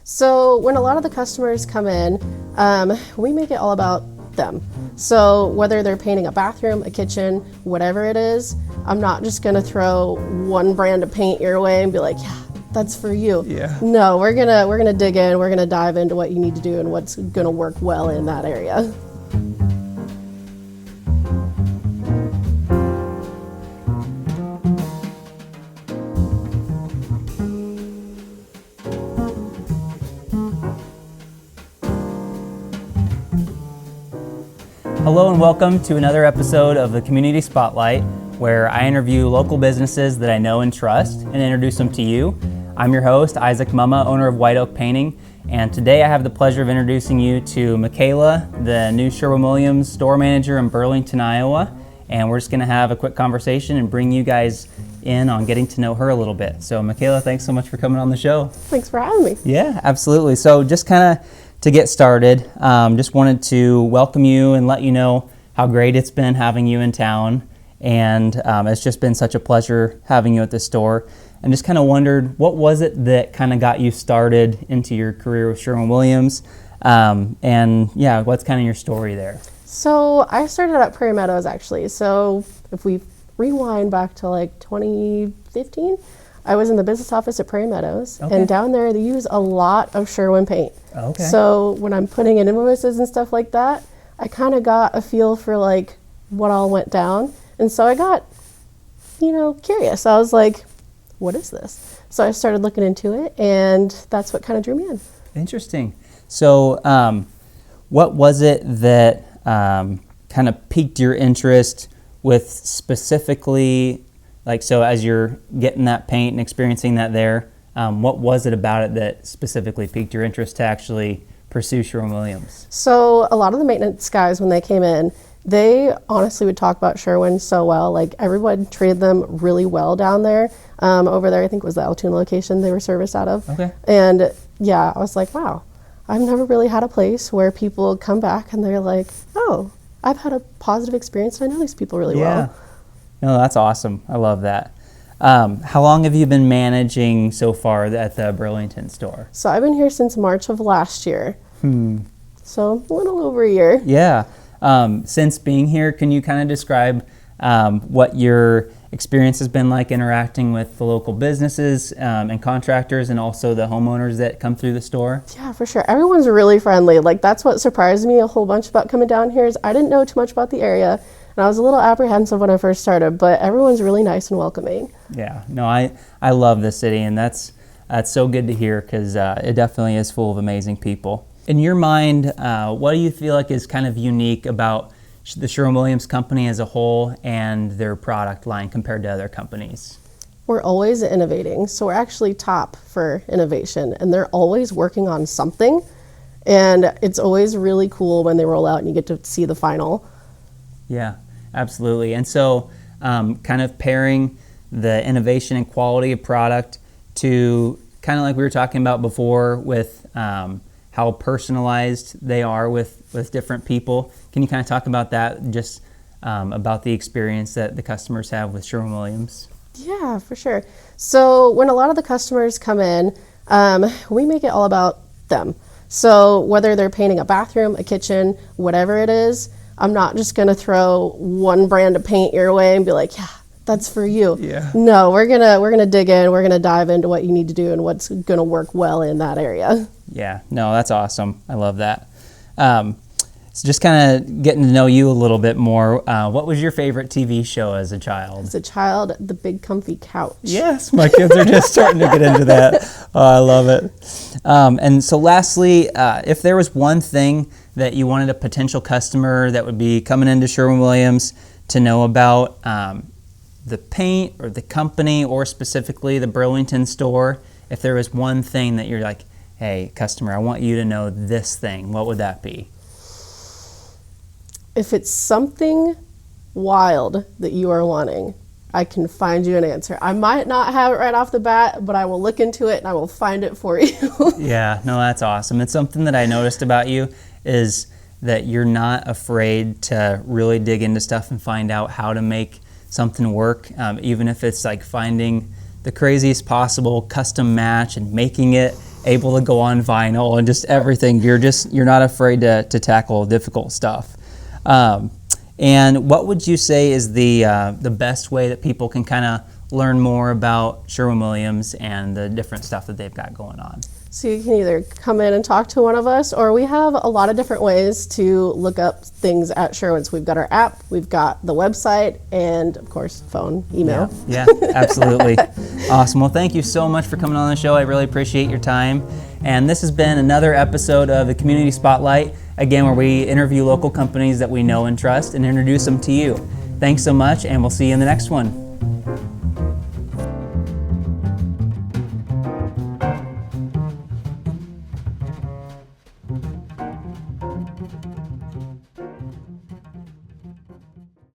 So when a lot of the customers come in, we make it all about them. So whether they're painting a bathroom, a kitchen, whatever it is, I'm not just gonna throw one brand of paint your way and be like, yeah, that's for you. Yeah. No, we're gonna dig in, we're gonna dive into what you need to do and what's gonna work well in that area. Hello and welcome to another episode of the Community Spotlight, where I interview local businesses that I know and trust and introduce them to you. I'm your host, Isaac Mumma, owner of White Oak Painting, and today I have the pleasure of introducing you to Makayla, the new Sherwin Williams store manager in Burlington, Iowa, and we're just going to have a quick conversation and bring you guys in on getting to know her a little bit. So Makayla, thanks so much for coming on the show. Thanks for having me. Yeah, absolutely. So just kind of to get started, just wanted to welcome you and let you know how great it's been having you in town. And it's just been such a pleasure having you at the store. And just kind of wondered, what was it that kind of got you started into your career with Sherwin Williams? And yeah, what's kind of your story there? So I started at Prairie Meadows actually. So if we rewind back to like 2015, I was in the business office at Prairie Meadows, and down there they use a lot of Sherwin paint. Okay. So when I'm putting in invoices and stuff like that, I kind of got a feel for like what all went down. And so I got, curious. I was like, what is this? So I started looking into it, and that's what kind of drew me in. Interesting. So what was it that kind of piqued your interest with specifically, like, so as you're getting that paint and experiencing that there, what was it about it that specifically piqued your interest to actually pursue Sherwin Williams? So a lot of the maintenance guys, when they came in, they honestly would talk about Sherwin so well. Like, everyone treated them really well down there. Over there, I think was the Altoona location they were serviced out of. Okay. And yeah, I was like, wow, I've never really had a place where people come back and they're like, oh, I've had a positive experience and I know these people really well. No, that's awesome. I love that. How long have you been managing so far at the Burlington store? So I've been here since March of last year. So a little over a year. Yeah. Since being here, can you kind of describe what your experience has been like interacting with the local businesses and contractors and also the homeowners that come through the store? Yeah, for sure. Everyone's really friendly. Like, that's what surprised me a whole bunch about coming down here is I didn't know too much about the area. And I was a little apprehensive when I first started, but everyone's really nice and welcoming. Yeah, no, I love this city, and that's so good to hear because it definitely is full of amazing people. In your mind, what do you feel like is kind of unique about the Sherwin Williams company as a whole and their product line compared to other companies? We're always innovating, so we're actually top for innovation, and they're always working on something, and it's always really cool when they roll out and you get to see the final. Yeah, absolutely. And so kind of pairing the innovation and quality of product to kind of like we were talking about before with how personalized they are with different people. Can you kind of talk about that, just about the experience that the customers have with Sherwin Williams? Yeah, for sure. So when a lot of the customers come in, we make it all about them. So whether they're painting a bathroom, a kitchen, whatever it is, I'm not just gonna throw one brand of paint your way and be like, yeah, that's for you. Yeah. No, we're gonna dig in, we're gonna dive into what you need to do and what's gonna work well in that area. Yeah, no, that's awesome. I love that. So just kind of getting to know you a little bit more, what was your favorite TV show as a child? As a child, The Big Comfy Couch. Yes, my kids are just starting to get into that. Oh, I love it. And so lastly, if there was one thing that you wanted a potential customer that would be coming into Sherwin Williams to know about the paint or the company or specifically the Burlington store, if there was one thing that you're like, hey, customer, I want you to know this thing, what would that be? If it's something wild that you are wanting, I can find you an answer. I might not have it right off the bat, but I will look into it and I will find it for you. Yeah, no, that's awesome. It's something that I noticed about you is that you're not afraid to really dig into stuff and find out how to make something work, even if it's like finding the craziest possible custom match and making it able to go on vinyl and just everything. You're not afraid to tackle difficult stuff. And what would you say is the best way that people can kind of learn more about Sherwin Williams and the different stuff that they've got going on? So you can either come in and talk to one of us, or we have a lot of different ways to look up things at Sherwin's. We've got our app, we've got the website, and of course, phone, email. Yeah, absolutely. Awesome. Well, thank you so much for coming on the show. I really appreciate your time. And this has been another episode of the Community Spotlight, again, where we interview local companies that we know and trust and introduce them to you. Thanks so much, and we'll see you in the next one.